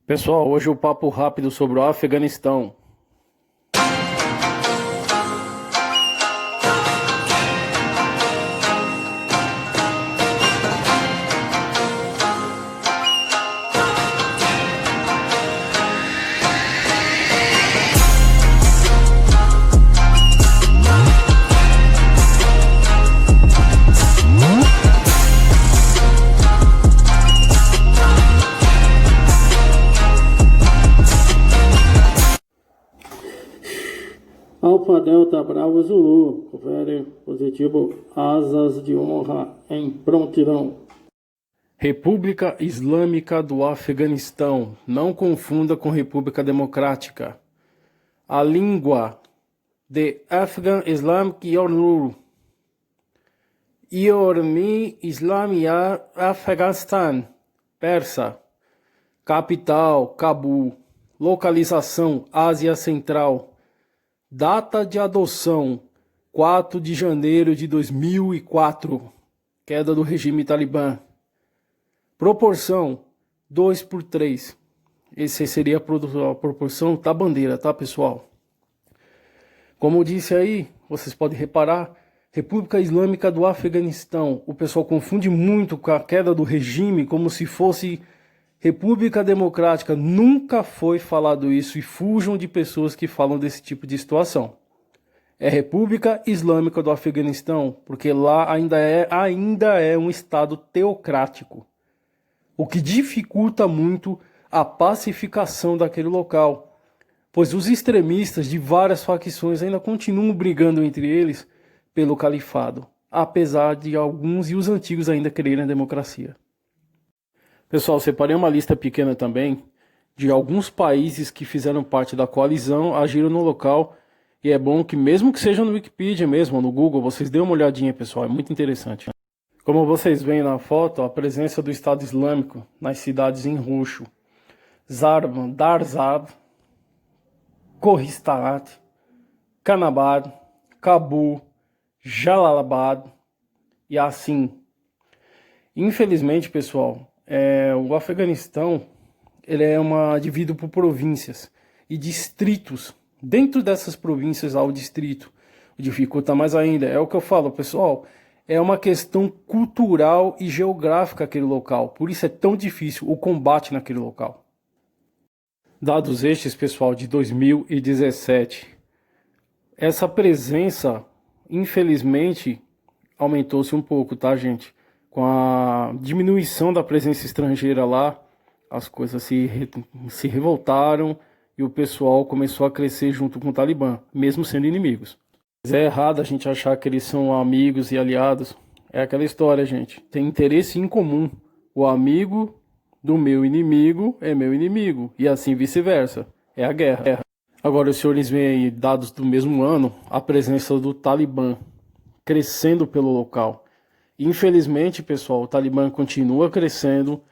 Pessoal, hoje o papo rápido sobre o Afeganistão. Alfa Delta Bravo Zulu, confere positivo, asas de honra em prontidão. República Islâmica do Afeganistão, não confunda com República Democrática. A língua de Afghan Islamic Yornur, Yormi Islamia Afeganistan, persa. Capital, Cabul. Localização, Ásia Central. Data de adoção, 4 de janeiro de 2004, queda do regime talibã. Proporção, 2:3. Essa seria a proporção da bandeira, tá, pessoal? Como eu disse aí, vocês podem reparar, República Islâmica do Afeganistão. O pessoal confunde muito com a queda do regime como se fosse República Democrática. Nunca foi falado isso e fujam de pessoas que falam desse tipo de situação. É República Islâmica do Afeganistão, porque lá ainda é um estado teocrático, o que dificulta muito a pacificação daquele local, pois os extremistas de várias facções ainda continuam brigando entre eles pelo califado, apesar de alguns e os antigos ainda quererem a democracia. Pessoal, separei uma lista pequena também de alguns países que fizeram parte da coalizão, agiram no local, e é bom que mesmo que seja no Wikipedia mesmo, ou no Google, vocês dêem uma olhadinha, pessoal, é muito interessante. Como vocês veem na foto, a presença do Estado Islâmico nas cidades em roxo: Zarban, Darzab, Kohistanat, Kanabad, Cabul, Jalalabad e assim. Infelizmente, pessoal, o Afeganistão ele é dividido por províncias e distritos. Dentro dessas províncias há o distrito. O dificulta mais ainda. É o que eu falo, pessoal. É uma questão cultural e geográfica aquele local. Por isso é tão difícil o combate naquele local. Dados estes, pessoal, de 2017. Essa presença, infelizmente, aumentou-se um pouco, tá, gente? Com a diminuição da presença estrangeira lá, as coisas se revoltaram e o pessoal começou a crescer junto com o Talibã, mesmo sendo inimigos. Mas é errado a gente achar que eles são amigos e aliados. É aquela história, gente. Tem interesse em comum. O amigo do meu inimigo é meu inimigo. E assim vice-versa. É a guerra. Agora, os senhores veem aí, dados do mesmo ano, a presença do Talibã crescendo pelo local. Infelizmente, pessoal, o Talibã continua crescendo.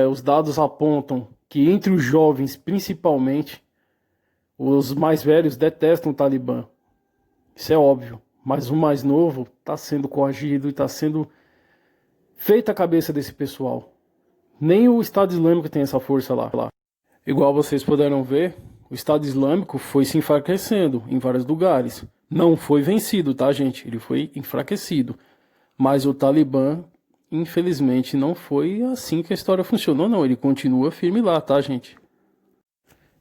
Os dados apontam que entre os jovens, principalmente, os mais velhos detestam o Talibã. Isso é óbvio. Mas o mais novo está sendo coagido e está sendo feita a cabeça desse pessoal. Nem o Estado Islâmico tem essa força lá. Igual vocês puderam ver, o Estado Islâmico foi se enfraquecendo em vários lugares. Não foi vencido, tá, gente? Ele foi enfraquecido. Mas o Talibã, infelizmente, não foi assim que a história funcionou, não. Ele continua firme lá, tá, gente?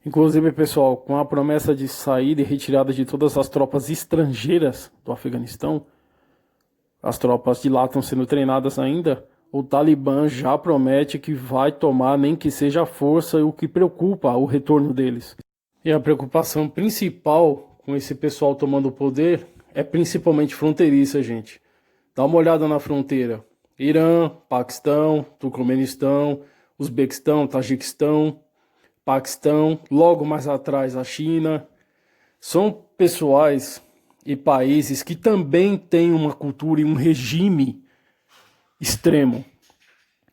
Inclusive, pessoal, com a promessa de saída e retirada de todas as tropas estrangeiras do Afeganistão, as tropas de lá estão sendo treinadas ainda, o Talibã já promete que vai tomar nem que seja a força, o que preocupa o retorno deles. E a preocupação principal com esse pessoal tomando o poder é principalmente fronteiriça, gente. Dá uma olhada na fronteira. Irã, Paquistão, Turcomenistão, Uzbequistão, Tajiquistão, Paquistão, logo mais atrás a China. São pessoais e países que também têm uma cultura e um regime extremo.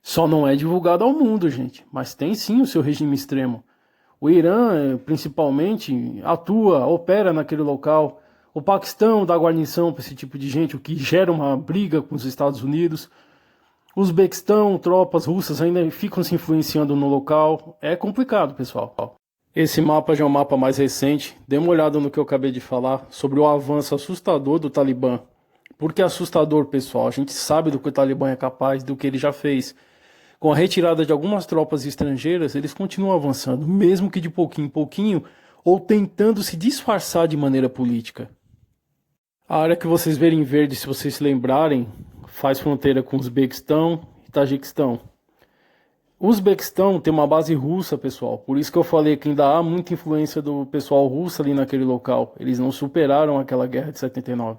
Só não é divulgado ao mundo, gente, mas tem sim o seu regime extremo. O Irã, principalmente, opera naquele local. O Paquistão dá guarnição para esse tipo de gente, o que gera uma briga com os Estados Unidos. Uzbequistão, tropas russas ainda ficam se influenciando no local. É complicado, pessoal. Esse mapa já é um mapa mais recente. Dê uma olhada no que eu acabei de falar sobre o avanço assustador do Talibã. Por que assustador, pessoal? A gente sabe do que o Talibã é capaz, do que ele já fez. Com a retirada de algumas tropas estrangeiras, eles continuam avançando, mesmo que de pouquinho em pouquinho, ou tentando se disfarçar de maneira política. A área que vocês verem em verde, se vocês se lembrarem, faz fronteira com Uzbequistão e Tajiquistão. O Uzbequistão tem uma base russa, pessoal. Por isso que eu falei que ainda há muita influência do pessoal russo ali naquele local. Eles não superaram aquela guerra de 79.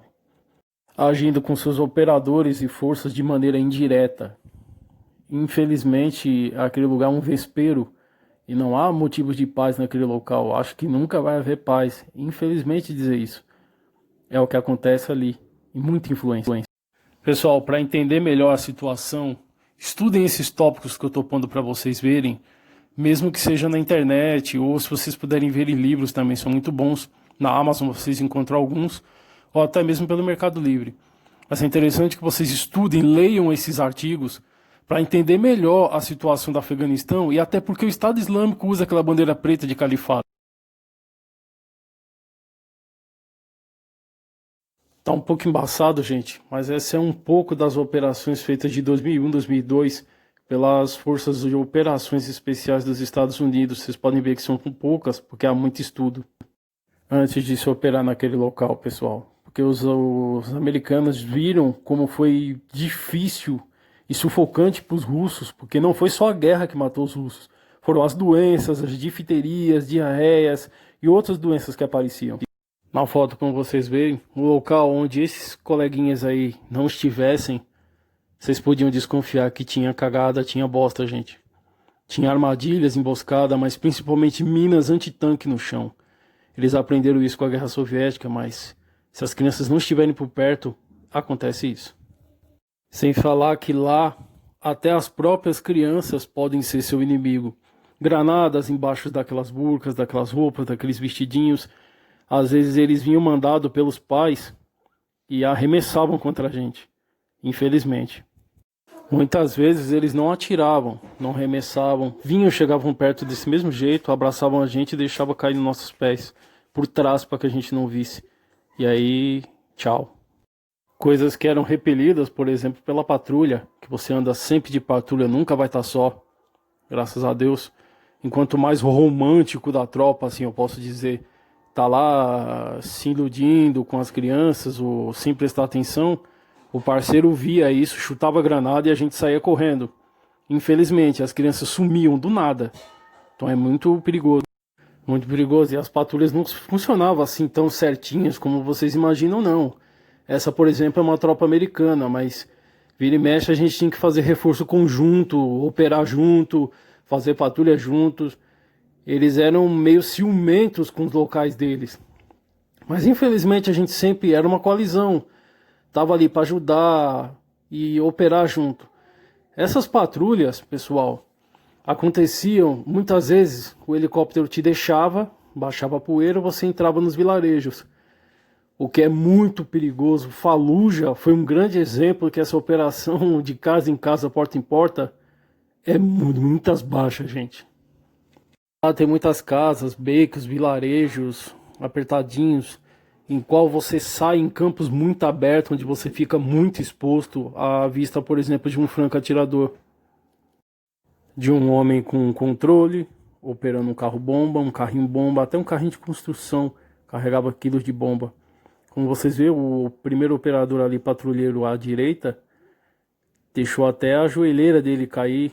Agindo com seus operadores e forças de maneira indireta. Infelizmente, aquele lugar é um vespeiro. E não há motivos de paz naquele local. Acho que nunca vai haver paz. Infelizmente dizer isso. É o que acontece ali. E muita influência. Pessoal, para entender melhor a situação, estudem esses tópicos que eu estou pondo para vocês verem, mesmo que seja na internet, ou se vocês puderem ver em livros também, são muito bons. Na Amazon vocês encontram alguns, ou até mesmo pelo Mercado Livre. Mas é interessante que vocês estudem, leiam esses artigos, para entender melhor a situação do Afeganistão, e até porque o Estado Islâmico usa aquela bandeira preta de califado. Tá um pouco embaçado, gente, mas essa é um pouco das operações feitas de 2001, 2002 pelas Forças de Operações Especiais dos Estados Unidos. Vocês podem ver que são poucas, porque há muito estudo antes de se operar naquele local, pessoal. Porque os americanos viram como foi difícil e sufocante para os russos, porque não foi só a guerra que matou os russos. Foram as doenças, as difterias, diarreias e outras doenças que apareciam. Na foto, como vocês veem, o local onde esses coleguinhas aí não estivessem, vocês podiam desconfiar que tinha cagada, tinha bosta, gente. Tinha armadilhas, emboscada, mas principalmente minas antitanque no chão. Eles aprenderam isso com a Guerra Soviética, mas se as crianças não estiverem por perto, acontece isso. Sem falar que lá, até as próprias crianças podem ser seu inimigo. Granadas embaixo daquelas burcas, daquelas roupas, daqueles vestidinhos. Às vezes eles vinham mandados pelos pais e arremessavam contra a gente, infelizmente. Muitas vezes eles não atiravam, não arremessavam, vinham, chegavam perto desse mesmo jeito, abraçavam a gente e deixavam cair nos nossos pés, por trás para que a gente não visse. E aí, tchau. Coisas que eram repelidas, por exemplo, pela patrulha, que você anda sempre de patrulha, nunca vai estar só, graças a Deus. Enquanto mais romântico da tropa, assim eu posso dizer, tá lá se iludindo com as crianças ou sem prestar atenção, o parceiro via isso, chutava a granada e a gente saía correndo. Infelizmente, as crianças sumiam do nada. Então é muito perigoso. Muito perigoso. E as patrulhas não funcionavam assim tão certinhas como vocês imaginam, não. Essa, por exemplo, é uma tropa americana, mas vira e mexe a gente tinha que fazer reforço conjunto, operar junto, fazer patrulha juntos. Eles eram meio ciumentos com os locais deles. Mas infelizmente a gente sempre era uma coalizão. Tava ali para ajudar e operar junto. Essas patrulhas, pessoal, aconteciam muitas vezes. O helicóptero te deixava, baixava a poeira, você entrava nos vilarejos. O que é muito perigoso. Fallujah foi um grande exemplo que essa operação de casa em casa, porta em porta, é muitas baixas, gente. Lá tem muitas casas, becos, vilarejos apertadinhos, em qual você sai em campos muito abertos, onde você fica muito exposto à vista, por exemplo, de um franco atirador. De um homem com controle, operando um carro-bomba, um carrinho-bomba, até um carrinho de construção, carregava quilos de bomba. Como vocês veem, o primeiro operador ali, patrulheiro à direita, deixou até a joelheira dele cair,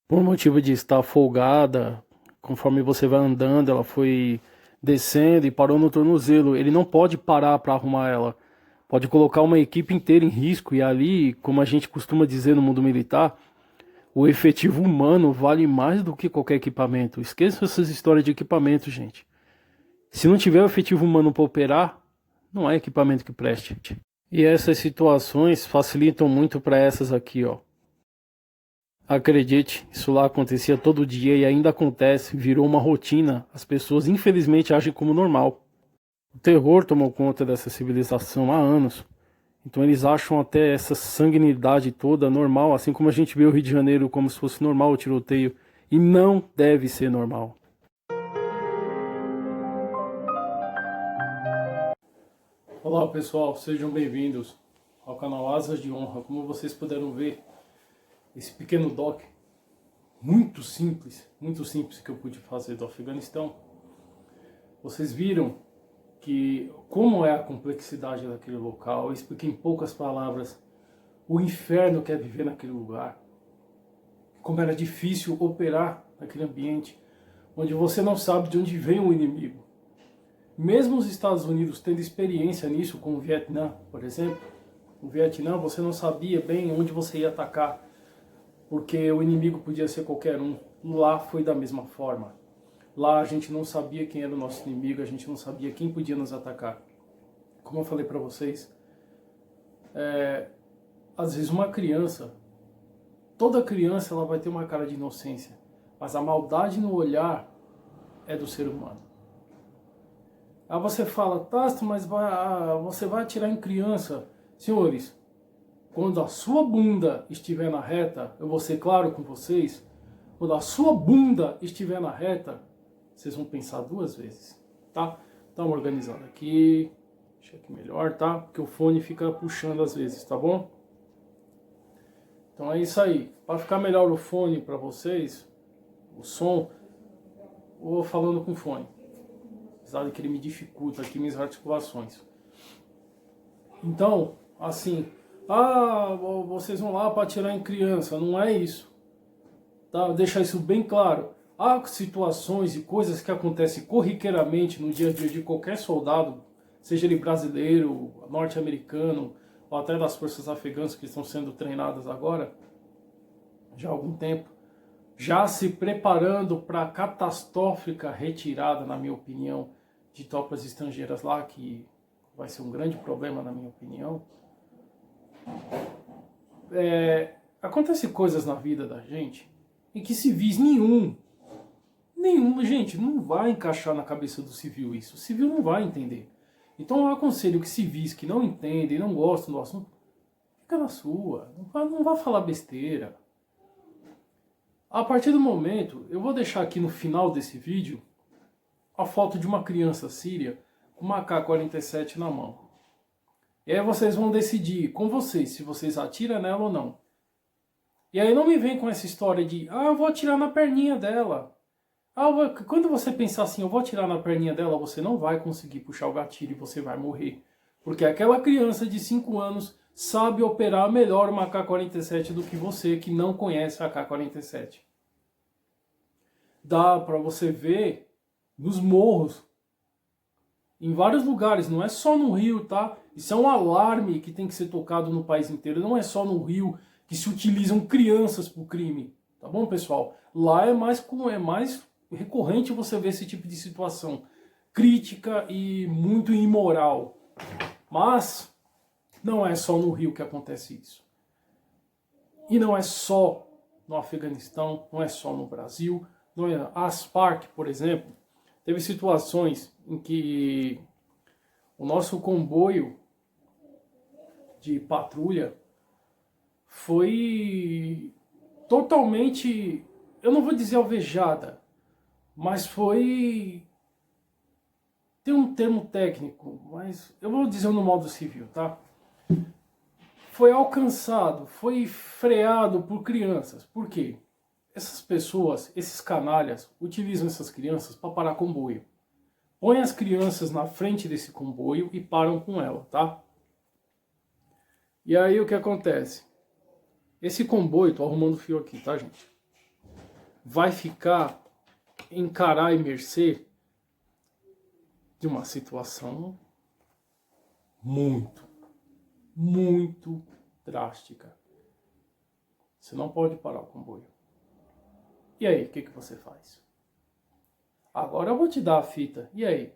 por motivo de estar folgada. Conforme você vai andando, ela foi descendo e parou no tornozelo. Ele não pode parar para arrumar ela. Pode colocar uma equipe inteira em risco. E ali, como a gente costuma dizer no mundo militar, o efetivo humano vale mais do que qualquer equipamento. Esqueçam essas histórias de equipamento, gente. Se não tiver o efetivo humano para operar, não é equipamento que preste. E essas situações facilitam muito para essas aqui, ó. Acredite, isso lá acontecia todo dia e ainda acontece, virou uma rotina. As pessoas infelizmente agem como normal. O terror tomou conta dessa civilização há anos. Então eles acham até essa sanguinidade toda normal, assim como a gente vê o Rio de Janeiro como se fosse normal o tiroteio, e não deve ser normal. Olá pessoal, sejam bem-vindos ao canal Asas de Honra. Como vocês puderam ver, esse pequeno doc muito simples que eu pude fazer do Afeganistão, vocês viram que como é a complexidade daquele local. Eu expliquei em poucas palavras o inferno que é viver naquele lugar, como era difícil operar naquele ambiente onde você não sabe de onde vem o inimigo. Mesmo os Estados Unidos tendo experiência nisso, com o Vietnã, por exemplo, no Vietnã você não sabia bem onde você ia atacar, porque o inimigo podia ser qualquer um. Lá foi da mesma forma. Lá a gente não sabia quem era o nosso inimigo, a gente não sabia quem podia nos atacar. Como eu falei para vocês, às vezes uma criança, toda criança ela vai ter uma cara de inocência, mas a maldade no olhar é do ser humano. Aí você fala, Tasto, mas você vai atirar em criança. Senhores, quando a sua bunda estiver na reta, eu vou ser claro com vocês, quando a sua bunda estiver na reta, vocês vão pensar duas vezes, tá? Então, organizando aqui, deixa aqui melhor, tá? Porque o fone fica puxando às vezes, tá bom? Então é isso aí. Para ficar melhor o fone para vocês, o som, eu vou falando com fone. Apesar de que ele me dificulta aqui minhas articulações. Então, assim, vocês vão lá para atirar em criança, não é isso. Tá? Deixar isso bem claro. Há situações e coisas que acontecem corriqueiramente no dia a dia de qualquer soldado, seja ele brasileiro, norte-americano, ou até das forças afegãs que estão sendo treinadas agora, já há algum tempo, já se preparando para a catastrófica retirada, na minha opinião, de tropas estrangeiras lá, que vai ser um grande problema, na minha opinião. Acontece coisas na vida da gente em que civis nenhum, gente, não vai encaixar na cabeça do civil isso. O civil não vai entender. Então eu aconselho que civis que não entendem, não gostam do assunto, fica na sua, não vai falar besteira. A partir do momento, eu vou deixar aqui no final desse vídeo a foto de uma criança síria com uma AK-47 na mão. E aí vocês vão decidir com vocês se vocês atiram nela ou não. E aí não me vem com essa história de, eu vou atirar na perninha dela. Quando você pensar assim, eu vou atirar na perninha dela, você não vai conseguir puxar o gatilho e você vai morrer. Porque aquela criança de 5 anos sabe operar melhor uma AK-47 do que você que não conhece a AK-47. Dá para você ver nos morros, em vários lugares, não é só no Rio, tá? Isso é um alarme que tem que ser tocado no país inteiro, não é só no Rio que se utilizam crianças para o crime, tá bom, pessoal? Lá é mais recorrente você ver esse tipo de situação crítica e muito imoral. Mas não é só no Rio que acontece isso. E não é só no Afeganistão, não é só no Brasil. As Farc, por exemplo, teve situações em que o nosso comboio de patrulha foi totalmente, eu não vou dizer alvejada, mas foi... Tem um termo técnico, mas eu vou dizer no modo civil, tá? Foi alcançado, foi freado por crianças. Por quê? Essas pessoas, esses canalhas, utilizam essas crianças para parar comboio. Põe as crianças na frente desse comboio e param com ela, tá? E aí o que acontece? Esse comboio, tô arrumando o fio aqui, tá, gente? Vai ficar encarar e mercê de uma situação muito drástica. Você não pode parar o comboio. E aí, o que você faz? Agora eu vou te dar a fita. E aí?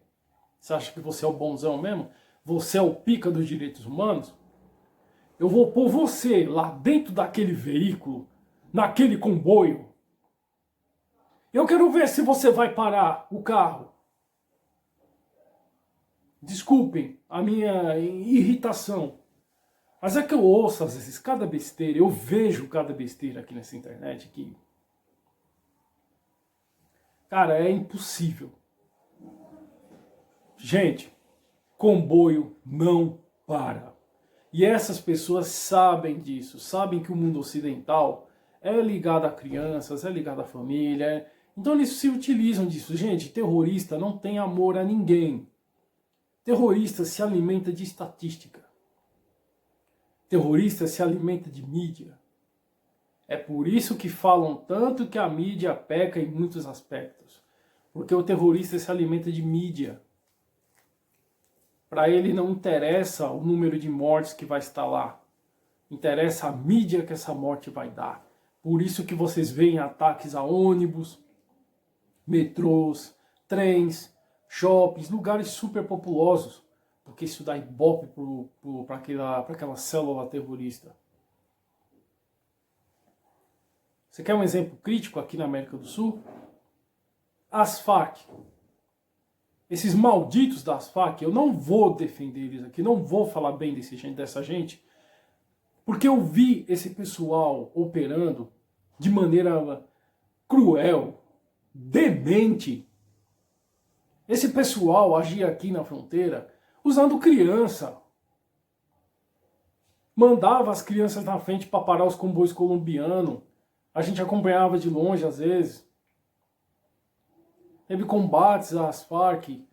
Você acha que você é o bonzão mesmo? Você é o pica dos direitos humanos? Eu vou pôr você lá dentro daquele veículo, naquele comboio. Eu quero ver se você vai parar o carro. Desculpem a minha irritação, Mas é que eu ouço, às vezes, cada besteira, eu vejo cada besteira aqui nessa internet que... Cara, é impossível. Gente, comboio não para. E essas pessoas sabem disso, sabem que o mundo ocidental é ligado a crianças, é ligado à família. Então eles se utilizam disso. Gente, terrorista não tem amor a ninguém. Terrorista se alimenta de estatística. Terrorista se alimenta de mídia. É por isso que falam tanto que a mídia peca em muitos aspectos. Porque o terrorista se alimenta de mídia. Para ele não interessa o número de mortes que vai estar lá. Interessa a mídia que essa morte vai dar. Por isso que vocês veem ataques a ônibus, metrôs, trens, shoppings, lugares super populosos. Porque isso dá ibope para aquela célula terrorista. Você quer um exemplo crítico aqui na América do Sul? As Farc. Esses malditos das Farc, eu não vou defender eles aqui, não vou falar bem dessa gente, porque eu vi esse pessoal operando de maneira cruel, demente. Esse pessoal agia aqui na fronteira usando criança. Mandava as crianças na frente para parar os comboios colombianos. A gente acompanhava de longe às vezes. Teve combates às Farc.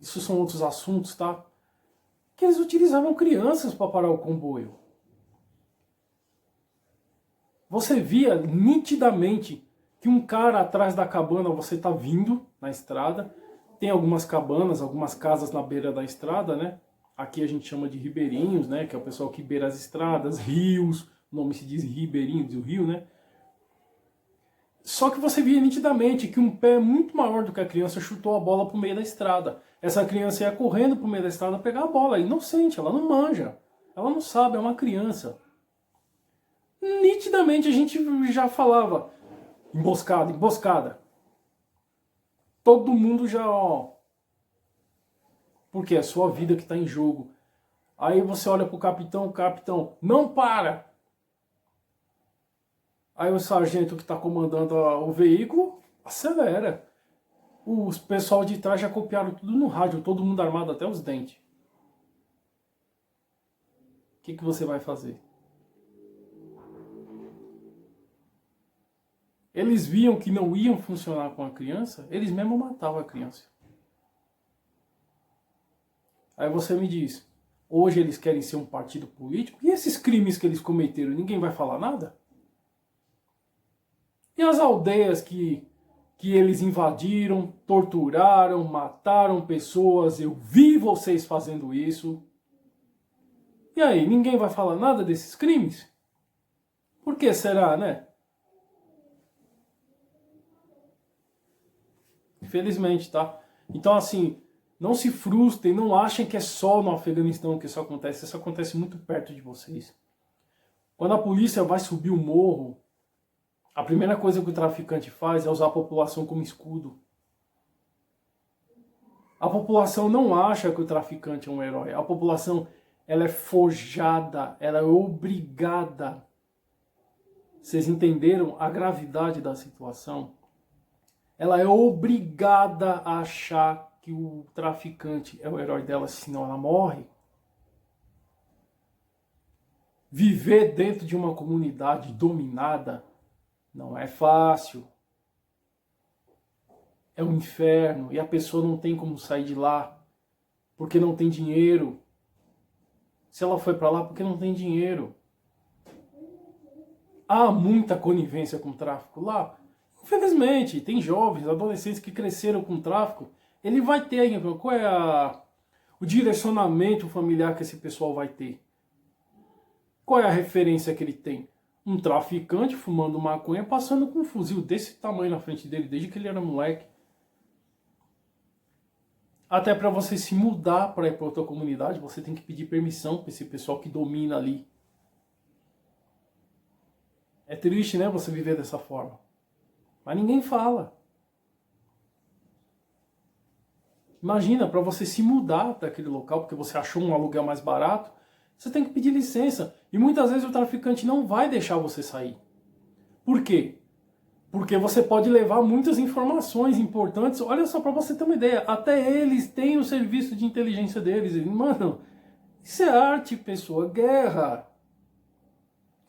Isso são outros assuntos, tá? Que eles utilizavam crianças para parar o comboio. Você via nitidamente que um cara atrás da cabana, você tá vindo na estrada, tem algumas cabanas, algumas casas na beira da estrada, né? Aqui a gente chama de ribeirinhos, né? Que é o pessoal que beira as estradas, rios, o nome se diz ribeirinho do rio, né? Só que você via nitidamente que um pé muito maior do que a criança chutou a bola pro meio da estrada. Essa criança ia correndo pro meio da estrada pegar a bola, inocente, ela não manja, ela não sabe, é uma criança. Nitidamente a gente já falava, emboscada, emboscada. Todo mundo já, ó, porque é a sua vida que está em jogo. Aí você olha pro capitão, o capitão, não para! Aí o sargento que está comandando o veículo, acelera. Os pessoal de trás já copiaram tudo no rádio, todo mundo armado até os dentes. O que você vai fazer? Eles viam que não iam funcionar com a criança, eles mesmo matavam a criança. Aí você me diz, hoje eles querem ser um partido político, e esses crimes que eles cometeram, ninguém vai falar nada? E as aldeias que eles invadiram, torturaram, mataram pessoas, eu vi vocês fazendo isso. E aí, ninguém vai falar nada desses crimes? Por que será, né? Infelizmente, tá? Então, assim, não se frustrem, não achem que é só no Afeganistão que isso acontece muito perto de vocês. Quando a polícia vai subir o morro, a primeira coisa que o traficante faz é usar a população como escudo. A população não acha que o traficante é um herói. A população, ela é forjada, ela é obrigada. Vocês entenderam a gravidade da situação? Ela é obrigada a achar que o traficante é o herói dela, senão ela morre. Viver dentro de uma comunidade dominada não é fácil. É um inferno e a pessoa não tem como sair de lá porque não tem dinheiro. Se ela foi para lá porque não tem dinheiro. Há muita conivência com o tráfico lá? Infelizmente, tem jovens, adolescentes que cresceram com o tráfico. Ele vai ter aí, qual é o direcionamento familiar que esse pessoal vai ter? Qual é a referência que ele tem? Um traficante fumando maconha, passando com um fuzil desse tamanho na frente dele, desde que ele era moleque. Até para você se mudar para ir para outra comunidade, você tem que pedir permissão para esse pessoal que domina ali. É triste, né, você viver dessa forma. Mas ninguém fala. Imagina, para você se mudar daquele local, porque você achou um aluguel mais barato, você tem que pedir licença. E muitas vezes o traficante não vai deixar você sair. Por quê? Porque você pode levar muitas informações importantes. Olha só, para você ter uma ideia, até eles têm o serviço de inteligência deles. Mano, isso é arte, pessoa, guerra.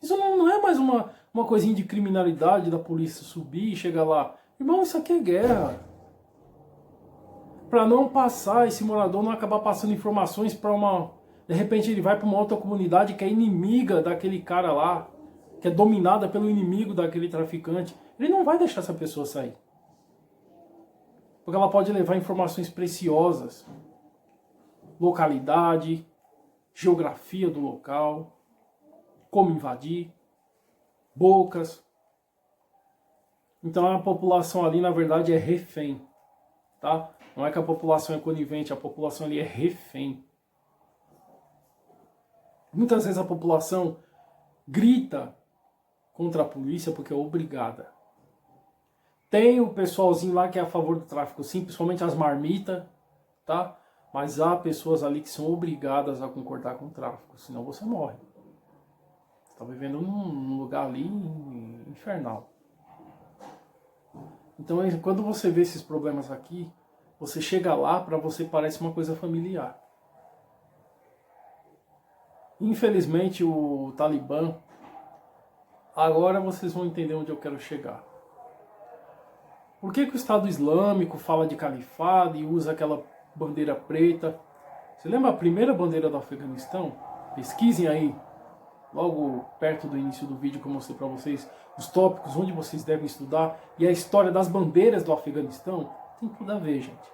Isso não é mais uma coisinha de criminalidade da polícia subir e chegar lá. Irmão, isso aqui é guerra. Para não passar, esse morador não acabar passando informações para uma... De repente ele vai para uma outra comunidade que é inimiga daquele cara lá, que é dominada pelo inimigo daquele traficante. Ele não vai deixar essa pessoa sair. Porque ela pode levar informações preciosas. Localidade, geografia do local, como invadir, bocas. Então a população ali, na verdade, é refém. Tá? Não é que a população é conivente, a população ali é refém. Muitas vezes a população grita contra a polícia porque é obrigada. Tem o pessoalzinho lá que é a favor do tráfico, sim, principalmente as marmitas, tá? Mas há pessoas ali que são obrigadas a concordar com o tráfico, senão você morre. Você está vivendo num lugar ali infernal. Então, quando você vê esses problemas aqui, você chega lá, para você parece uma coisa familiar. Infelizmente, o Talibã, agora vocês vão entender onde eu quero chegar. Por que o Estado Islâmico fala de califado e usa aquela bandeira preta? Você lembra a primeira bandeira do Afeganistão? Pesquisem aí, logo perto do início do vídeo que eu mostrei para vocês, os tópicos onde vocês devem estudar e a história das bandeiras do Afeganistão. Tem tudo a ver, gente.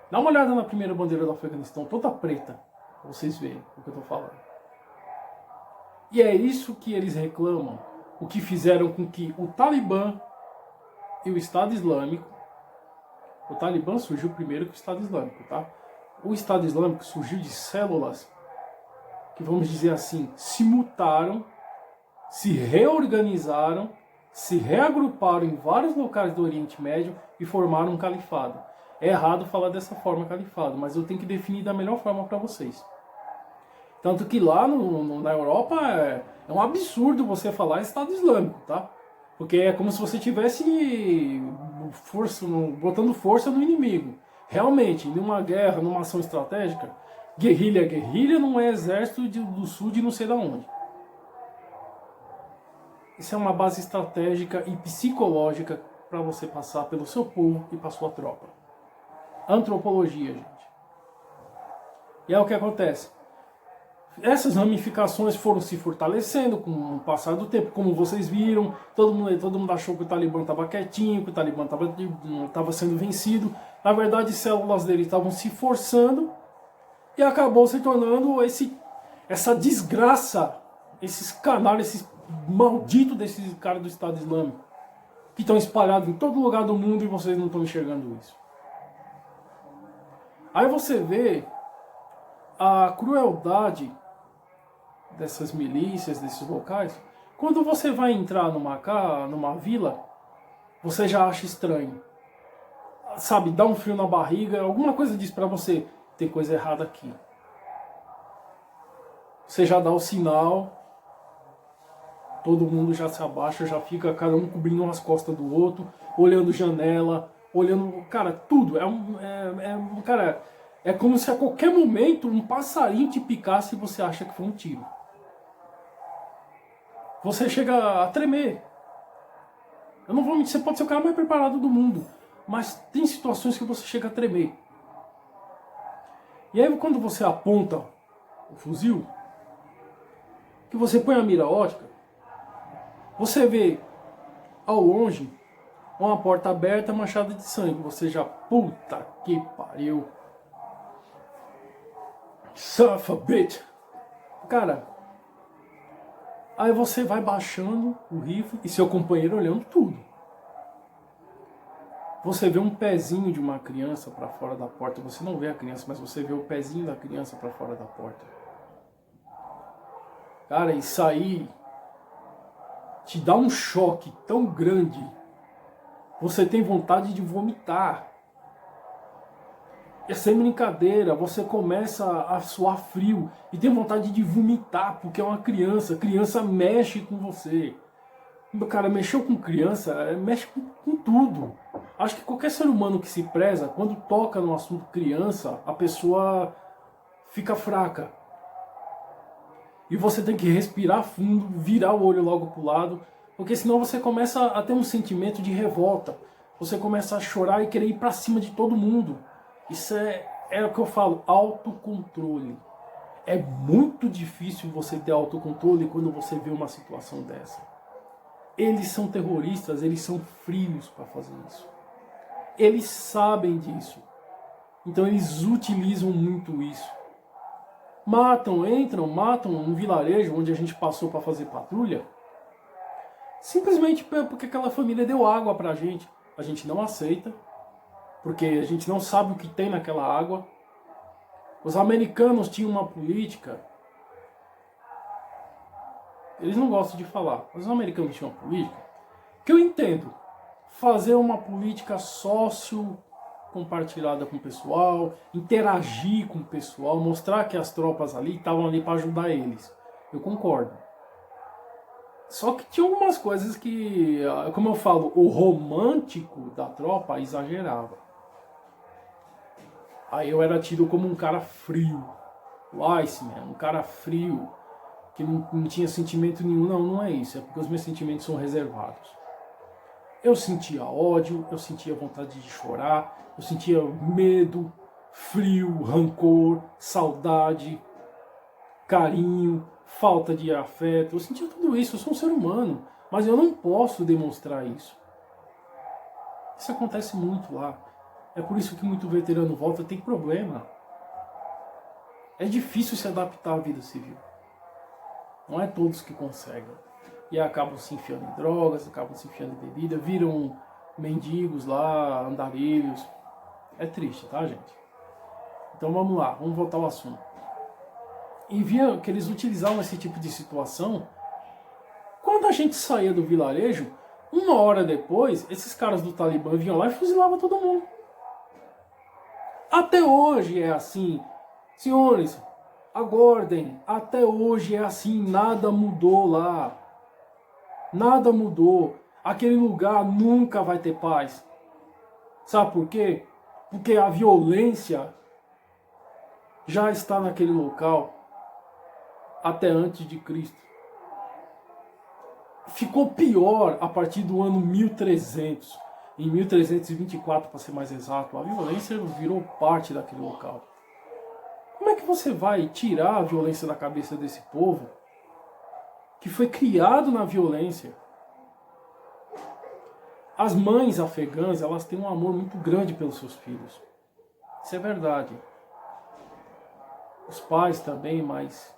Dá uma olhada na primeira bandeira do Afeganistão, toda preta, para vocês verem o que eu estou falando. E é isso que eles reclamam, o que fizeram com que o Talibã e o Estado Islâmico, o Talibã surgiu primeiro que o Estado Islâmico, tá? O Estado Islâmico surgiu de células que, vamos dizer assim, se mutaram, se reorganizaram, se reagruparam em vários locais do Oriente Médio e formaram um califado. É errado falar dessa forma califado, mas eu tenho que definir da melhor forma para vocês. Tanto que lá na Europa é um absurdo você falar Estado Islâmico, tá? Porque é como se você estivesse botando força no inimigo. Realmente, numa guerra, numa ação estratégica, guerrilha não é exército do sul de não sei de onde. Isso é uma base estratégica e psicológica para você passar pelo seu povo e para sua tropa. Antropologia, gente. E é o que acontece. Essas ramificações foram se fortalecendo com o passar do tempo, como vocês viram. Todo mundo achou que o Talibã estava quietinho, que o Talibã estava sendo vencido. Na verdade, células dele estavam se forçando e acabou se tornando essa desgraça, esses canalhas, esses malditos desses caras do Estado Islâmico, que estão espalhados em todo lugar do mundo e vocês não estão enxergando isso. Aí você vê a crueldade dessas milícias, desses locais. Quando você vai entrar numa vila, você já acha estranho. Sabe, dá um frio na barriga, alguma coisa diz pra você, tem coisa errada aqui. Você já dá o sinal, todo mundo já se abaixa, já fica cada um cobrindo as costas do outro, olhando janela, olhando, cara, tudo. Cara, é como se a qualquer momento um passarinho te picasse e você acha que foi um tiro. Você chega a tremer. Eu não vou mentir, você pode ser o cara mais preparado do mundo, mas tem situações que você chega a tremer. E aí quando você aponta o fuzil, que você põe a mira ótica, você vê ao longe uma porta aberta manchada de sangue. Você já, puta que pariu. Son of a bitch. Cara, aí você vai baixando o rifle e seu companheiro olhando tudo. Você vê um pezinho de uma criança para fora da porta. Você não vê a criança, mas você vê o pezinho da criança para fora da porta. Cara, isso aí te dá um choque tão grande. Você tem vontade de vomitar. É sem brincadeira, você começa a suar frio e tem vontade de vomitar, porque é uma criança. Criança mexe com você. Cara, mexeu com criança, mexe com tudo. Acho que qualquer ser humano que se preza, quando toca no assunto criança, a pessoa fica fraca. E você tem que respirar fundo, virar o olho logo pro lado, porque senão você começa a ter um sentimento de revolta. Você começa a chorar e querer ir pra cima de todo mundo. Isso é o que eu falo, autocontrole. É muito difícil você ter autocontrole quando você vê uma situação dessa. Eles são terroristas, eles são frios para fazer isso. Eles sabem disso. Então eles utilizam muito isso. Matam um vilarejo onde a gente passou para fazer patrulha, simplesmente porque aquela família deu água pra gente. A gente não aceita, porque a gente não sabe o que tem naquela água. Os americanos tinham uma política, eles não gostam de falar, mas os americanos tinham uma política, que eu entendo, fazer uma política compartilhada com o pessoal, interagir com o pessoal, mostrar que as tropas ali estavam ali para ajudar eles. Eu concordo. Só que tinha algumas coisas que, como eu falo, o romântico da tropa exagerava. Aí eu era tido como um cara frio. O Iceman, um cara frio, que não tinha sentimento nenhum. Não, não é isso. É porque os meus sentimentos são reservados. Eu sentia ódio, eu sentia vontade de chorar, eu sentia medo, frio, rancor, saudade, carinho, falta de afeto. Eu sentia tudo isso, eu sou um ser humano, mas eu não posso demonstrar isso. Isso acontece muito lá. É por isso que muito veterano volta tem problema. É difícil se adaptar à vida civil. Não é todos que conseguem. E acabam se enfiando em drogas, acabam se enfiando em bebida, viram mendigos lá, andarilhos. É triste, tá, gente? Então vamos lá, vamos voltar ao assunto. E via que eles utilizavam esse tipo de situação. Quando a gente saía do vilarejo, uma hora depois, esses caras do Talibã vinham lá e fuzilavam todo mundo. Até hoje é assim. Senhores, aguardem. Até hoje é assim, nada mudou lá. Nada mudou. Aquele lugar nunca vai ter paz. Sabe por quê? Porque a violência já está naquele local até antes de Cristo. Ficou pior a partir do ano 1300. Em 1324, para ser mais exato, a violência virou parte daquele local. Como é que você vai tirar a violência da cabeça desse povo que foi criado na violência? As mães afegãs, elas têm um amor muito grande pelos seus filhos. Isso é verdade. Os pais também, mas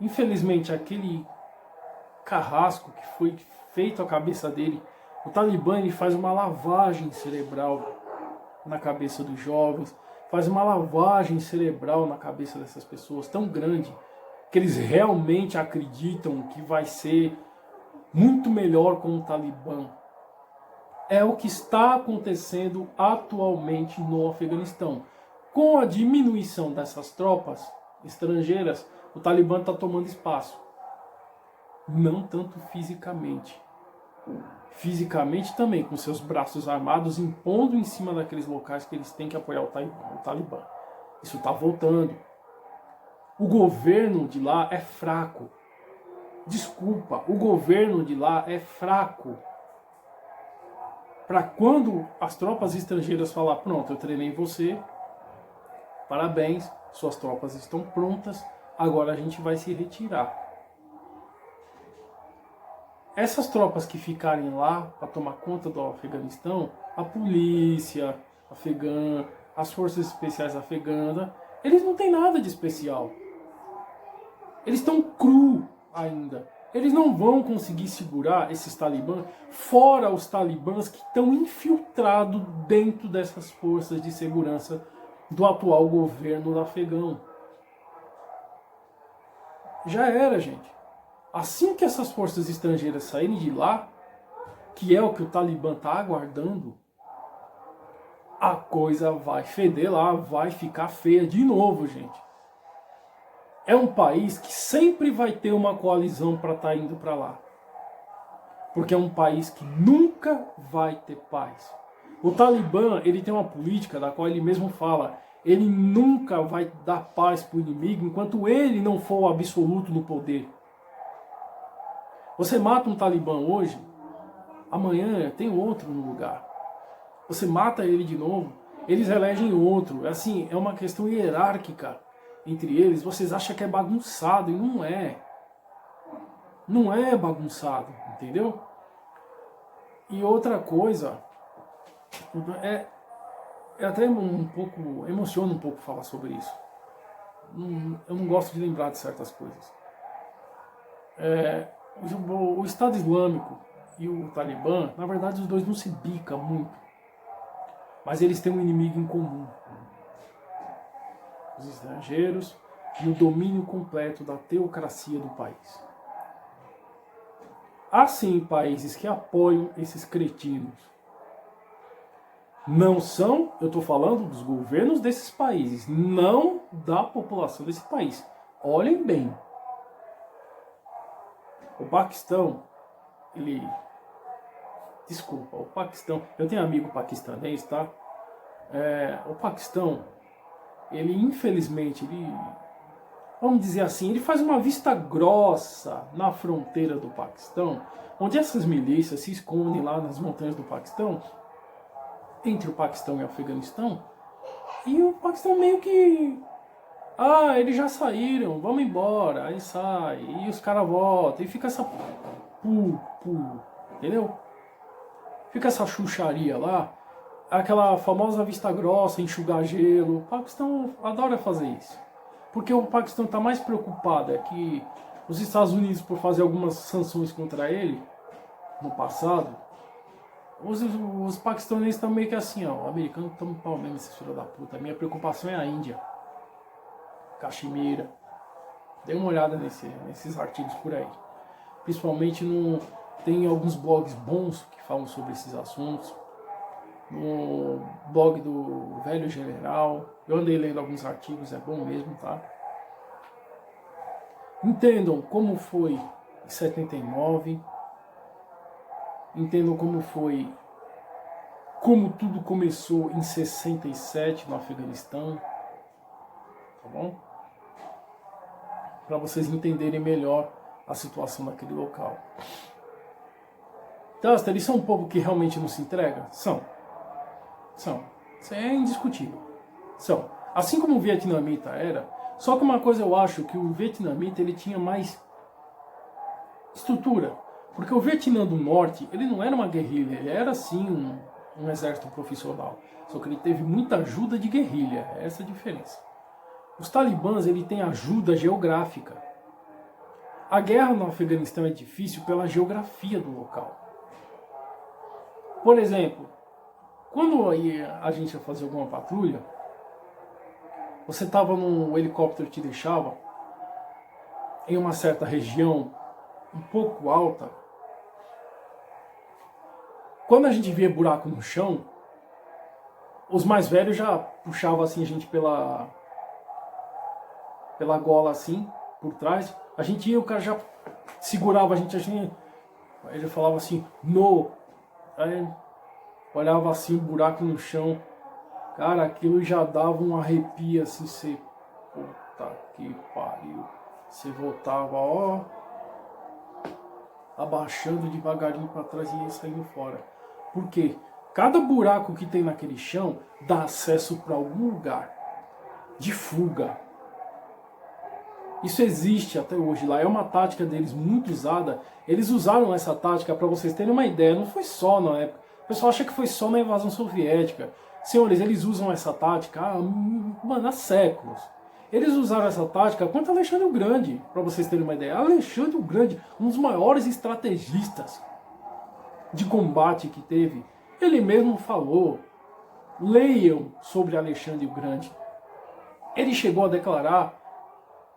infelizmente aquele carrasco que foi feito à cabeça dele, o Talibã ele faz uma lavagem cerebral na cabeça dos jovens, faz uma lavagem cerebral na cabeça dessas pessoas tão grande que eles realmente acreditam que vai ser muito melhor com o Talibã. É o que está acontecendo atualmente no Afeganistão. Com a diminuição dessas tropas estrangeiras, o Talibã está tomando espaço. Não tanto fisicamente. Fisicamente também, com seus braços armados, impondo em cima daqueles locais que eles têm que apoiar o Talibã. Isso está voltando. O governo de lá é fraco. Desculpa, o governo de lá é fraco. Para quando as tropas estrangeiras falar, pronto, eu treinei você, parabéns, suas tropas estão prontas, agora a gente vai se retirar. Essas tropas que ficarem lá para tomar conta do Afeganistão, a polícia afegã, as forças especiais afegãs, eles não têm nada de especial. Eles estão cru ainda. Eles não vão conseguir segurar esses talibãs, fora os talibãs que estão infiltrados dentro dessas forças de segurança do atual governo afegão. Já era, gente. Assim que essas forças estrangeiras saírem de lá, que é o que o Talibã está aguardando, a coisa vai feder lá, vai ficar feia de novo, gente. É um país que sempre vai ter uma coalizão para estar indo para lá. Porque é um país que nunca vai ter paz. O Talibã, ele tem uma política da qual ele mesmo fala, ele nunca vai dar paz para o inimigo enquanto ele não for o absoluto no poder. Você mata um Talibã hoje, amanhã tem outro no lugar. Você mata ele de novo, eles elegem outro. Assim, é uma questão hierárquica entre eles. Vocês acham que é bagunçado e não é. Não é bagunçado, entendeu? E outra coisa, é até um pouco, emociona um pouco falar sobre isso. Eu não gosto de lembrar de certas coisas. O Estado Islâmico e o Talibã, na verdade os dois não se bicam muito. Mas eles têm um inimigo em comum. Os estrangeiros e o domínio completo da teocracia do país. Há sim países que apoiam esses cretinos. Não são, eu estou falando dos governos desses países, não da população desse país. Olhem bem. O Paquistão, desculpa, o Paquistão, eu tenho amigo paquistanês, tá? O Paquistão, infelizmente, vamos dizer assim, ele faz uma vista grossa na fronteira do Paquistão, onde essas milícias se escondem lá nas montanhas do Paquistão, entre o Paquistão e o Afeganistão, e o Paquistão meio que... eles já saíram, vamos embora, aí sai, e os caras voltam, e fica essa... entendeu? Fica essa chucharia lá, aquela famosa vista grossa, enxugar gelo. O Paquistão adora fazer isso. Porque o Paquistão está mais preocupado que os Estados Unidos, por fazer algumas sanções contra ele, no passado, os paquistaneses estão meio que assim, ó, o americano está me pau mesmo, esse filho da puta. A minha preocupação é a Índia, Caxemira. Dê uma olhada nesses artigos por aí. Principalmente tem alguns blogs bons que falam sobre esses assuntos. No blog do Velho General, eu andei lendo alguns artigos, é bom mesmo, tá? Entendam como foi em 79, entendam como tudo começou em 67 no Afeganistão, tá bom? Para vocês entenderem melhor a situação daquele local. Então, eles são um povo que realmente não se entrega? São. Isso é indiscutível. São. Assim como o vietnamita era, só que uma coisa eu acho que o vietnamita ele tinha mais estrutura. Porque o Vietnã do Norte, ele não era uma guerrilha, ele era sim um exército profissional. Só que ele teve muita ajuda de guerrilha, é essa a diferença. Os talibãs, ele tem ajuda geográfica. A guerra no Afeganistão é difícil pela geografia do local. Por exemplo, quando a gente ia fazer alguma patrulha, você estava o helicóptero te deixava em uma certa região um pouco alta. Quando a gente via buraco no chão, os mais velhos já puxavam assim a gente pela gola assim, por trás. A gente ia, o cara já segurava a gente aí ele falava assim, no. Aí olhava assim, um buraco no chão. Cara, aquilo já dava um arrepio assim, você... Puta que pariu. Você voltava, ó... abaixando devagarinho para trás e ia saindo fora. Por quê? Cada buraco que tem naquele chão dá acesso para algum lugar de fuga. Isso existe até hoje lá, é uma tática deles muito usada. Eles usaram essa tática, para vocês terem uma ideia, não foi só na época. O pessoal acha que foi só na invasão soviética. Senhores, eles usam essa tática há séculos. Eles usaram essa tática contra Alexandre o Grande, para vocês terem uma ideia. Alexandre o Grande, um dos maiores estrategistas de combate que teve, ele mesmo falou, leiam sobre Alexandre o Grande. Ele chegou a declarar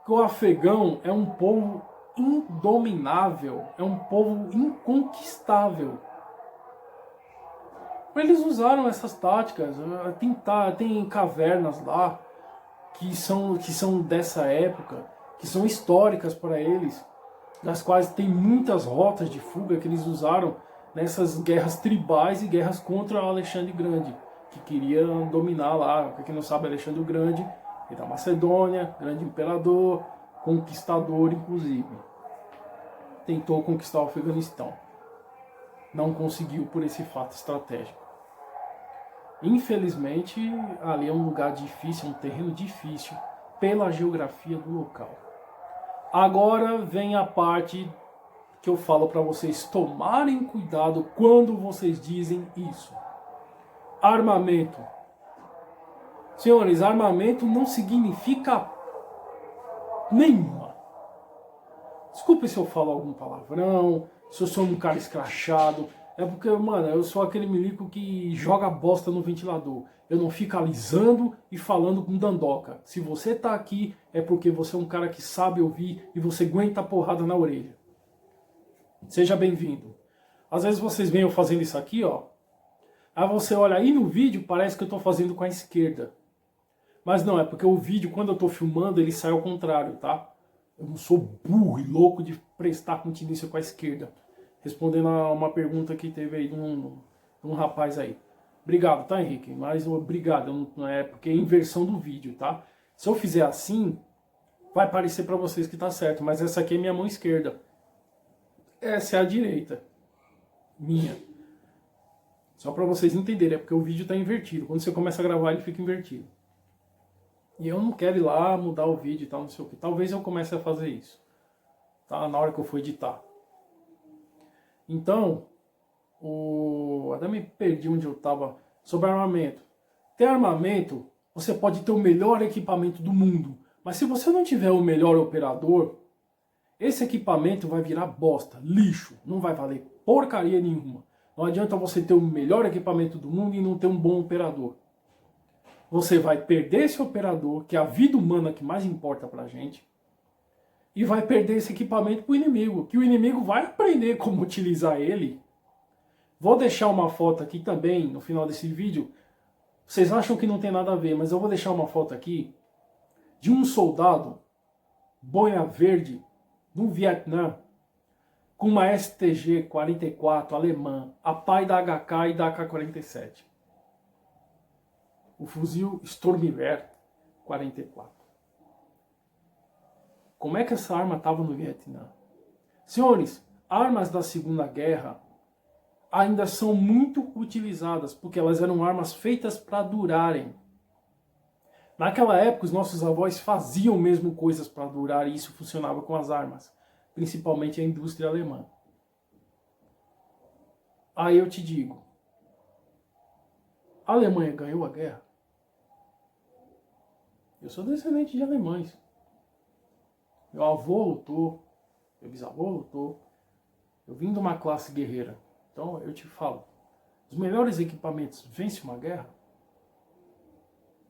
que o afegão é um povo indominável, é um povo inconquistável. Eles usaram essas táticas. Tem cavernas lá que são dessa época, que são históricas para eles, das quais tem muitas rotas de fuga que eles usaram nessas guerras tribais e guerras contra Alexandre Grande, que queria dominar lá. Para quem não sabe, Alexandre o Grande, rei da Macedônia, grande imperador, conquistador inclusive. Tentou conquistar o Afeganistão. Não conseguiu por esse fato estratégico. Infelizmente, ali é um lugar difícil, um terreno difícil, pela geografia do local. Agora vem a parte que eu falo para vocês tomarem cuidado quando vocês dizem isso. Armamento. Senhores, armamento não significa nenhuma. Desculpe se eu falo algum palavrão, se eu sou um cara escrachado. É porque, mano, eu sou aquele milico que joga bosta no ventilador. Eu não fico alisando e falando com dandoca. Se você tá aqui, é porque você é um cara que sabe ouvir e você aguenta a porrada na orelha. Seja bem-vindo. Às vezes vocês veem eu fazendo isso aqui, ó. Aí você olha aí no vídeo, parece que eu tô fazendo com a esquerda. Mas não, é porque o vídeo, quando eu tô filmando, ele sai ao contrário, tá? Eu não sou burro e louco de prestar continência com a esquerda. Respondendo a uma pergunta que teve aí de um rapaz aí. Obrigado, tá, Henrique? Mas obrigado, não é porque é inversão do vídeo, tá? Se eu fizer assim, vai parecer pra vocês que tá certo, mas essa aqui é minha mão esquerda. Essa é a direita. Minha. Só pra vocês entenderem, é porque o vídeo tá invertido. Quando você começa a gravar, ele fica invertido. E eu não quero ir lá mudar o vídeo e tal, não sei o que. Talvez eu comece a fazer isso, tá? Na hora que eu for editar. Então, até me perdi onde eu estava. Sobre armamento. Ter armamento, você pode ter o melhor equipamento do mundo. Mas se você não tiver o melhor operador, esse equipamento vai virar bosta, lixo. Não vai valer porcaria nenhuma. Não adianta você ter o melhor equipamento do mundo e não ter um bom operador. Você vai perder esse operador, que é a vida humana que mais importa pra gente, e vai perder esse equipamento pro inimigo, que o inimigo vai aprender como utilizar ele. Vou deixar uma foto aqui também, no final desse vídeo. Vocês acham que não tem nada a ver, mas eu vou deixar uma foto aqui de um soldado, boina verde, no Vietnã, com uma STG-44 alemã, a pai da HK e da AK-47. O fuzil Stormwehr 44. Como é que essa arma estava no Vietnã? Senhores, armas da Segunda Guerra ainda são muito utilizadas, porque elas eram armas feitas para durarem. Naquela época, os nossos avós faziam mesmo coisas para durar, e isso funcionava com as armas, principalmente a indústria alemã. Aí eu te digo, a Alemanha ganhou a guerra? Eu sou descendente de alemães. Meu avô lutou, meu bisavô lutou. Eu vim de uma classe guerreira. Então eu te falo, os melhores equipamentos vencem uma guerra?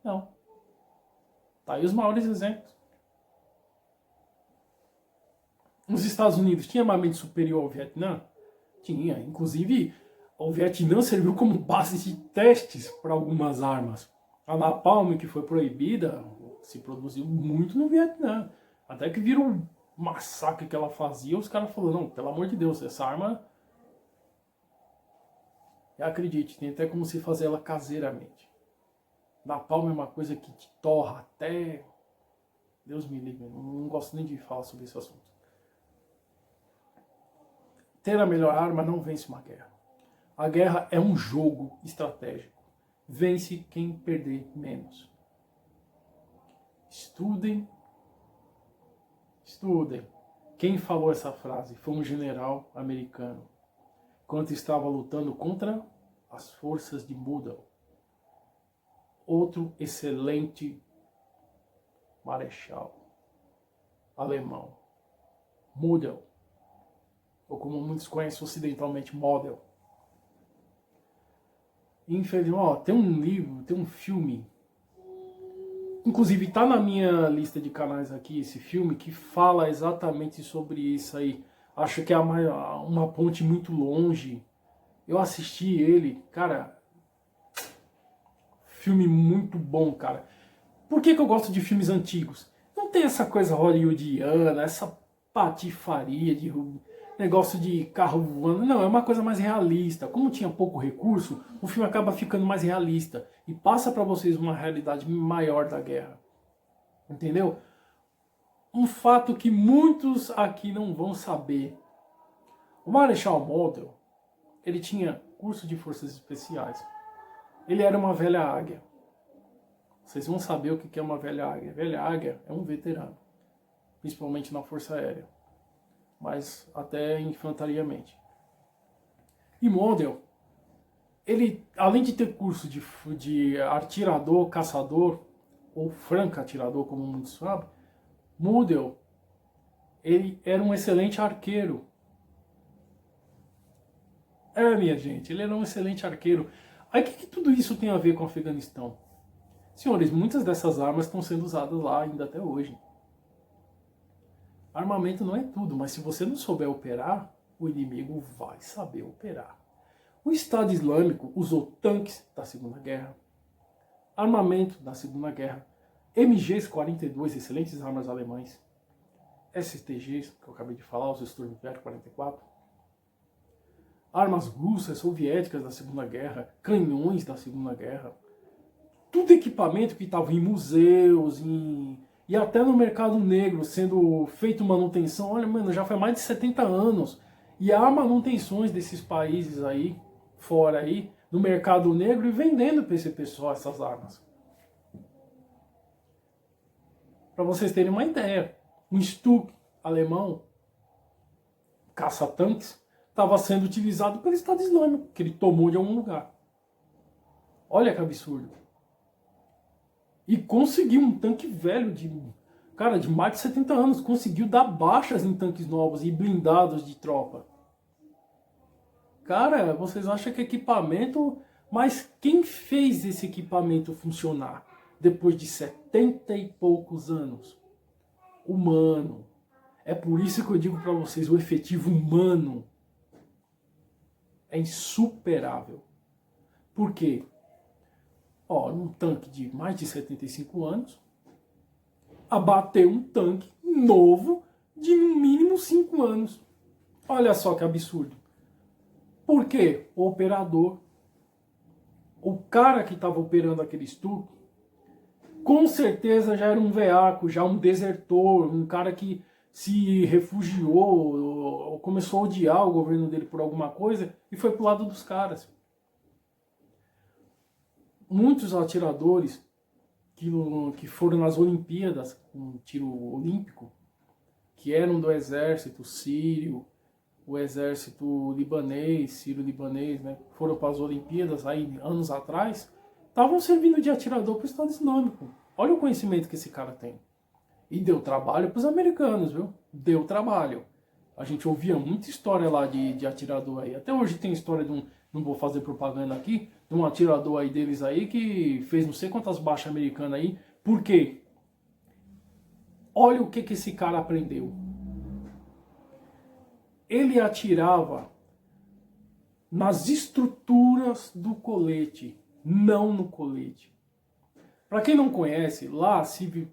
Não. Tá aí os maiores exemplos. Os Estados Unidos tinham armamento superior ao Vietnã? Tinha. Inclusive, o Vietnã serviu como base de testes para algumas armas. A Napalm, que foi proibida, se produziu muito no Vietnã. Até que viram um massacre que ela fazia, os caras falaram, não, pelo amor de Deus, essa arma... Acredite, tem até como se fazer ela caseiramente. Napalm é uma coisa que te torra até... Deus me livre, não gosto nem de falar sobre esse assunto. Ter a melhor arma não vence uma guerra. A guerra é um jogo estratégico. Vence quem perder menos. Estudem. Estudem. Quem falou essa frase foi um general americano, quando estava lutando contra as forças de Model. Outro excelente marechal alemão. Model. Ou como muitos conhecem ocidentalmente, Model. Infelizmente, ó, tem um livro, tem um filme. Inclusive tá na minha lista de canais aqui esse filme que fala exatamente sobre isso aí. Acho que é uma ponte muito longe. Eu assisti ele, cara, filme muito bom, cara. Por que eu gosto de filmes antigos? Não tem essa coisa hollywoodiana, essa patifaria de negócio de carro voando. Não, é uma coisa mais realista. Como tinha pouco recurso, o filme acaba ficando mais realista e passa para vocês uma realidade maior da guerra. Entendeu? Um fato que muitos aqui não vão saber. O Marechal Model, ele tinha curso de forças especiais. Ele era uma velha águia. Vocês vão saber o que é uma velha águia. Velha águia é um veterano, principalmente na Força Aérea, mas até infantariamente. E Model, ele, além de ter curso de atirador, caçador, ou franco-atirador, como muitos sabem, Model, ele era um excelente arqueiro. Minha gente, ele era um excelente arqueiro. Aí o que tudo isso tem a ver com o Afeganistão? Senhores, muitas dessas armas estão sendo usadas lá ainda até hoje. Armamento não é tudo, mas se você não souber operar, o inimigo vai saber operar. O Estado Islâmico usou tanques da Segunda Guerra, armamento da Segunda Guerra, MGs-42, excelentes armas alemães, STGs, que eu acabei de falar, os Sturmgewehr 44, armas russas, soviéticas da Segunda Guerra, canhões da Segunda Guerra, tudo equipamento que estava em museus, e até no mercado negro, sendo feito manutenção. Olha, mano, já faz mais de 70 anos. E há manutenções desses países aí, fora aí, no mercado negro, e vendendo para esse pessoal essas armas. Para vocês terem uma ideia, um Stuka alemão, caça-tanques, estava sendo utilizado pelo Estado Islâmico, que ele tomou de algum lugar. Olha que absurdo. E conseguiu um tanque velho de mais de 70 anos. Conseguiu dar baixas em tanques novos e blindados de tropa. Cara, vocês acham que equipamento... Mas quem fez esse equipamento funcionar depois de 70 e poucos anos? Humano. É por isso que eu digo para vocês, o efetivo humano é insuperável. Por quê? Um tanque de mais de 75 anos, abater um tanque novo de no mínimo 5 anos. Olha só que absurdo. Por quê? O operador, o cara que estava operando aquele Stuka, com certeza já era um veaco, já um desertor, um cara que se refugiou, ou começou a odiar o governo dele por alguma coisa e foi pro lado dos caras. Muitos atiradores que foram nas Olimpíadas, com tiro olímpico, que eram do exército sírio, o exército libanês, sírio-libanês, né, foram para as Olimpíadas aí anos atrás, estavam servindo de atirador para o Estado Islâmico. Olha o conhecimento que esse cara tem. E deu trabalho para os americanos, viu? Deu trabalho. A gente ouvia muita história lá de atirador aí. Até hoje tem história de um, não vou fazer propaganda aqui, de um atirador aí deles aí que fez não sei quantas baixas americanas aí. Por quê? Olha o que esse cara aprendeu. Ele atirava nas estruturas do colete, não no colete. Para quem não conhece, lá a CIV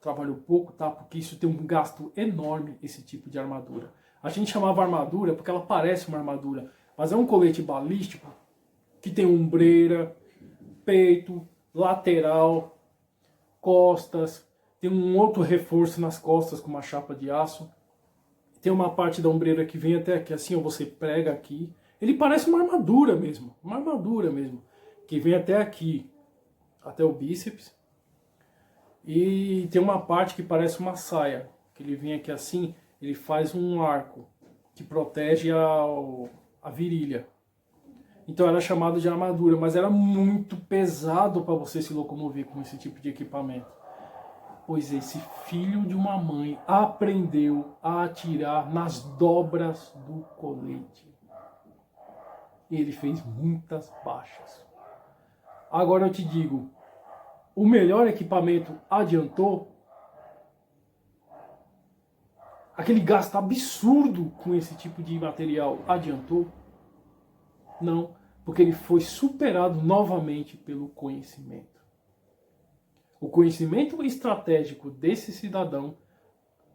trabalhou pouco, tá? Porque isso tem um gasto enorme, esse tipo de armadura. A gente chamava armadura porque ela parece uma armadura, mas é um colete balístico que tem ombreira, peito, lateral, costas, tem um outro reforço nas costas com uma chapa de aço. Tem uma parte da ombreira que vem até aqui, assim, ó, você prega aqui. Ele parece uma armadura mesmo, que vem até aqui, até o bíceps. E tem uma parte que parece uma saia, que ele vem aqui assim, ele faz um arco que protege a virilha. Então era chamado de armadura, mas era muito pesado para você se locomover com esse tipo de equipamento. Pois esse filho de uma mãe aprendeu a atirar nas dobras do colete. Ele fez muitas baixas. Agora eu te digo, o melhor equipamento adiantou? Aquele gasto absurdo com esse tipo de material adiantou? Não, porque ele foi superado novamente pelo conhecimento. O conhecimento estratégico desse cidadão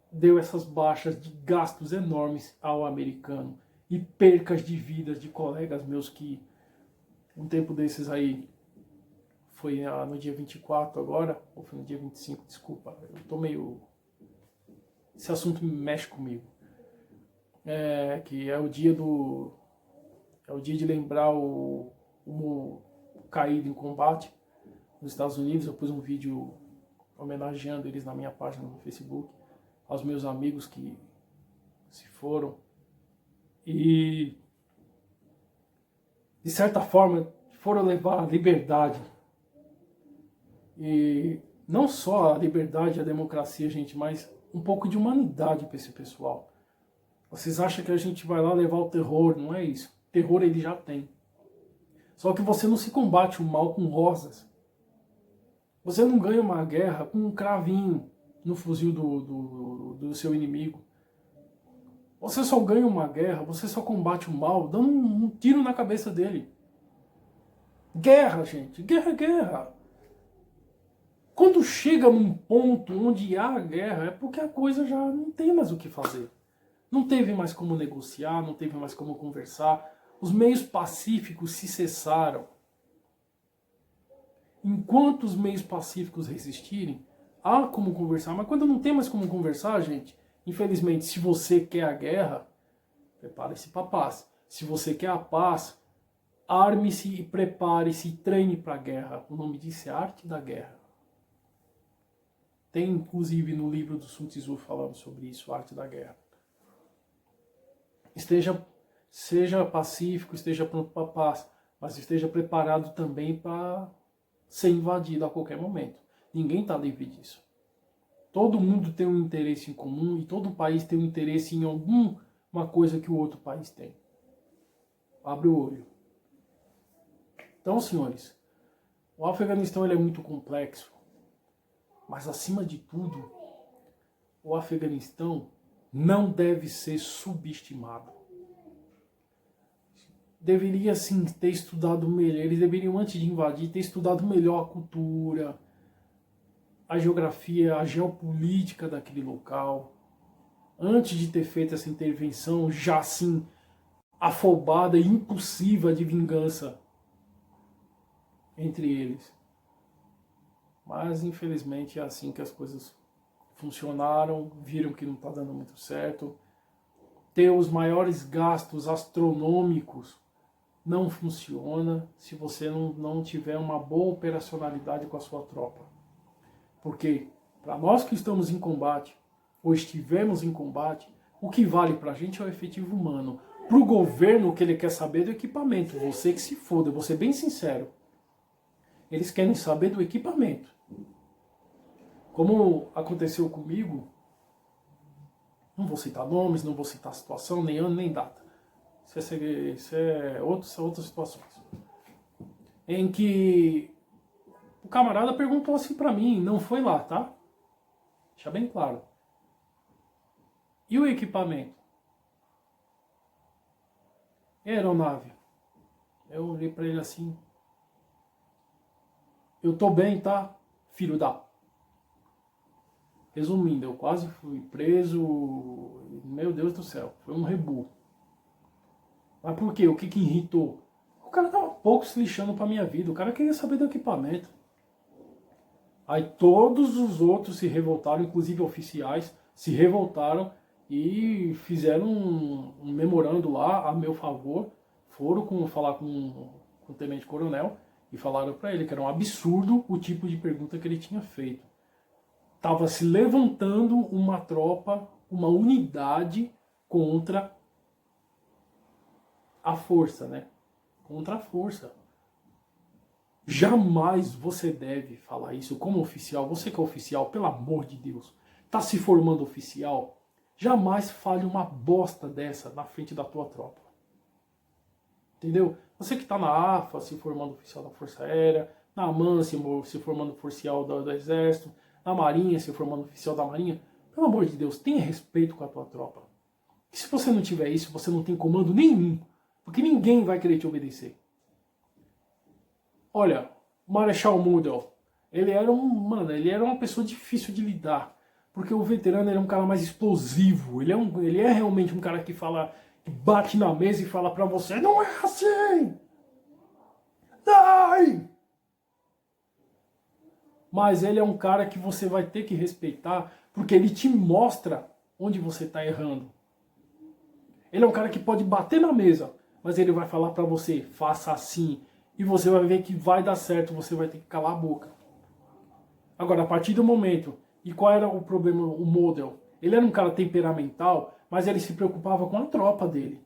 deu essas baixas de gastos enormes ao americano e percas de vidas de colegas meus que um tempo desses aí, foi no dia 24 agora, ou foi no dia 25, desculpa, eu tô meio... Esse assunto mexe comigo. Que é o dia do... É o dia de lembrar o caído em combate nos Estados Unidos. Eu pus um vídeo homenageando eles na minha página no Facebook, aos meus amigos que se foram. E, de certa forma, foram levar a liberdade. E não só a liberdade e a democracia, gente, mas um pouco de humanidade para esse pessoal. Vocês acham que a gente vai lá levar o terror? Não é isso. O terror ele já tem. Só que você não se combate o mal com rosas. Você não ganha uma guerra com um cravinho no fuzil do seu inimigo. Você só ganha uma guerra, você só combate o mal dando um tiro na cabeça dele. Guerra, gente. Guerra é guerra. Quando chega num ponto onde há guerra, é porque a coisa já não tem mais o que fazer. Não teve mais como negociar, não teve mais como conversar. Os meios pacíficos se cessaram. Enquanto os meios pacíficos resistirem, há como conversar. Mas quando não tem mais como conversar, gente, infelizmente, se você quer a guerra, prepare-se para a paz. Se você quer a paz, arme-se e prepare-se e treine para a guerra. O nome disso é Arte da Guerra. Tem, inclusive, no livro do Sun Tzu falando sobre isso, Arte da Guerra. Seja pacífico, esteja pronto para a paz, mas esteja preparado também para ser invadido a qualquer momento. Ninguém está livre disso. Todo mundo tem um interesse em comum e todo país tem um interesse em alguma coisa que o outro país tem. Abre o olho. Então, senhores, o Afeganistão ele é muito complexo, mas acima de tudo, o Afeganistão não deve ser subestimado. Deveria sim ter estudado melhor, eles deveriam antes de invadir ter estudado melhor a cultura, a geografia, a geopolítica daquele local, antes de ter feito essa intervenção já assim afobada e impulsiva de vingança entre eles. Mas infelizmente é assim que as coisas funcionaram, viram que não está dando muito certo. Ter os maiores gastos astronômicos não funciona se você não tiver uma boa operacionalidade com a sua tropa. Porque para nós que estamos em combate, ou estivemos em combate, o que vale para a gente é o efetivo humano. Para o governo, o que ele quer saber é do equipamento. Você que se foda, eu vou ser bem sincero. Eles querem saber do equipamento. Como aconteceu comigo, não vou citar nomes, não vou citar situação, nem ano, nem data. Isso é outras situações. Em que o camarada perguntou assim pra mim, não foi lá, tá? Deixa bem claro. E o equipamento? E a aeronave? Eu olhei pra ele assim. Eu tô bem, tá? Filho da... Resumindo, eu quase fui preso. Meu Deus do céu, foi um rebu. Mas por quê? O que irritou? O cara tava pouco se lixando pra minha vida. O cara queria saber do equipamento. Aí todos os outros se revoltaram, inclusive oficiais, se revoltaram e fizeram um memorando lá a meu favor. Foram falar com o tenente-coronel e falaram pra ele que era um absurdo o tipo de pergunta que ele tinha feito. Estava se levantando uma tropa, uma unidade contra a força, né? Contra a força. Jamais você deve falar isso como oficial. Você que é oficial, pelo amor de Deus, tá se formando oficial, jamais fale uma bosta dessa na frente da tua tropa. Entendeu? Você que tá na AFA se formando oficial da Força Aérea, na AMAN se formando oficial do Exército, na Marinha se formando oficial da Marinha, pelo amor de Deus, tenha respeito com a tua tropa. E se você não tiver isso, você não tem comando nenhum, porque ninguém vai querer te obedecer. Olha, o Marechal Model, ele era uma pessoa difícil de lidar. Porque o veterano era um cara mais explosivo. Ele é realmente um cara que fala, que bate na mesa e fala pra você, não é assim! Dai! Mas ele é um cara que você vai ter que respeitar, porque ele te mostra onde você está errando. Ele é um cara que pode bater na mesa, mas ele vai falar pra você, faça assim, e você vai ver que vai dar certo, você vai ter que calar a boca. Agora, a partir do momento, e qual era o problema, o Model? Ele era um cara temperamental, mas ele se preocupava com a tropa dele.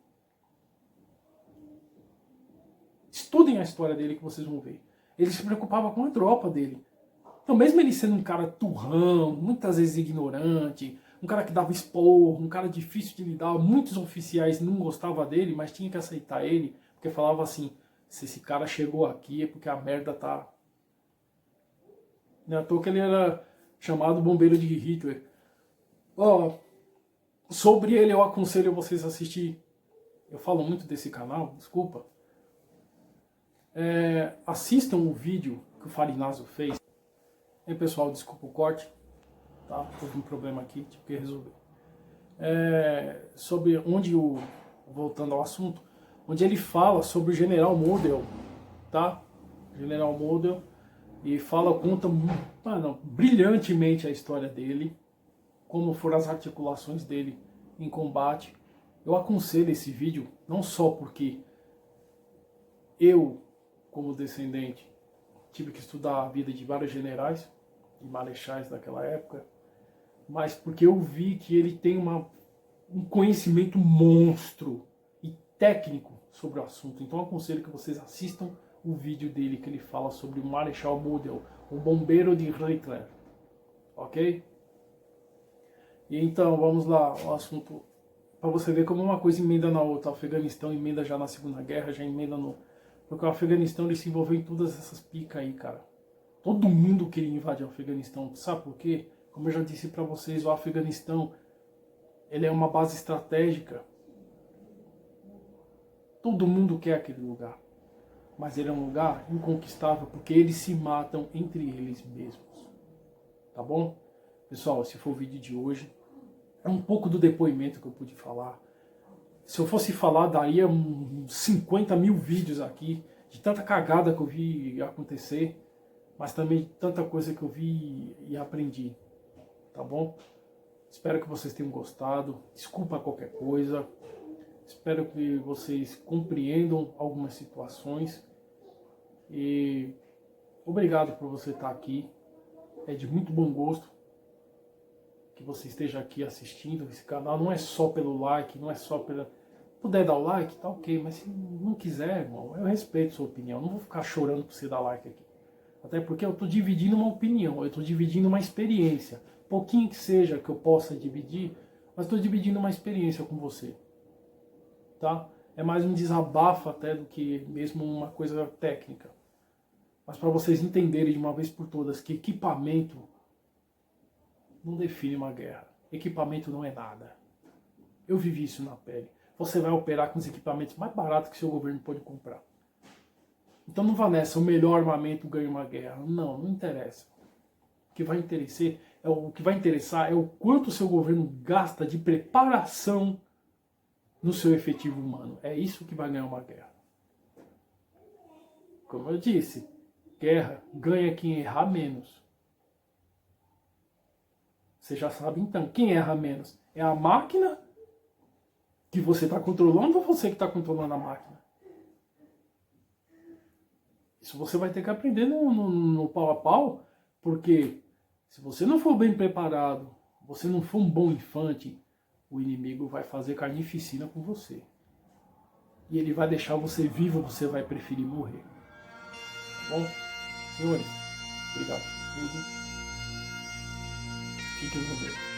Estudem a história dele que vocês vão ver. Ele se preocupava com a tropa dele. Então, mesmo ele sendo um cara turrão, muitas vezes ignorante, um cara que dava esporro, um cara difícil de lidar, muitos oficiais não gostavam dele, mas tinha que aceitar ele, porque falava assim, se esse cara chegou aqui é porque a merda tá... Não é à toa que ele era chamado bombeiro de Hitler. Ó, sobre ele eu aconselho vocês a assistir, eu falo muito desse canal, desculpa. Assistam o vídeo que o Farinazo fez. E pessoal, desculpa o corte, tá? Houve um problema aqui, tive que resolver. Sobre onde voltando ao assunto, onde ele fala sobre o General Model, tá? General Model, e conta brilhantemente a história dele, como foram as articulações dele em combate. Eu aconselho esse vídeo, não só porque eu, como descendente, tive que estudar a vida de vários generais e marechais daquela época, mas porque eu vi que ele tem um conhecimento monstro e técnico sobre o assunto. Então eu aconselho que vocês assistam o vídeo dele que ele fala sobre o Marechal Model, o bombeiro de Hitler, ok? E então vamos lá, o assunto, para você ver como uma coisa emenda na outra. O Afeganistão emenda já na Segunda Guerra, já emenda no... Porque o Afeganistão ele se envolveu em todas essas picas aí, cara. Todo mundo queria invadir o Afeganistão. Sabe por quê? Como eu já disse pra vocês, o Afeganistão ele é uma base estratégica. Todo mundo quer aquele lugar. Mas ele é um lugar inconquistável porque eles se matam entre eles mesmos. Tá bom? Pessoal, esse foi o vídeo de hoje. É um pouco do depoimento que eu pude falar. Se eu fosse falar, daria uns 50 mil vídeos aqui, de tanta cagada que eu vi acontecer, mas também tanta coisa que eu vi e aprendi, tá bom? Espero que vocês tenham gostado, desculpa qualquer coisa, espero que vocês compreendam algumas situações, e obrigado por você estar aqui, é de muito bom gosto que você esteja aqui assistindo esse canal, não é só pelo like, não é só pela... Puder dar o like, tá ok, mas se não quiser, irmão, eu respeito sua opinião, não vou ficar chorando por você dar like aqui. Até porque eu tô dividindo uma opinião, eu tô dividindo uma experiência. Pouquinho que seja que eu possa dividir, mas tô dividindo uma experiência com você. Tá? É mais um desabafo até do que mesmo uma coisa técnica. Mas para vocês entenderem de uma vez por todas que equipamento não define uma guerra. Equipamento não é nada. Eu vivi isso na pele. Você vai operar com os equipamentos mais baratos que seu governo pode comprar. Então não vá nessa, o melhor armamento ganha uma guerra. Não, não interessa. O que vai interessar é o quanto o seu governo gasta de preparação no seu efetivo humano. É isso que vai ganhar uma guerra. Como eu disse, guerra ganha quem errar menos. Você já sabe então, quem erra menos? É a máquina que você está controlando ou você que está controlando a máquina? Isso você vai ter que aprender no pau a pau, porque se você não for bem preparado, você não for um bom infante, o inimigo vai fazer carnificina com você. E ele vai deixar você vivo, você vai preferir morrer. Tá bom? Senhores, obrigado por tudo. Fiquem com Deus.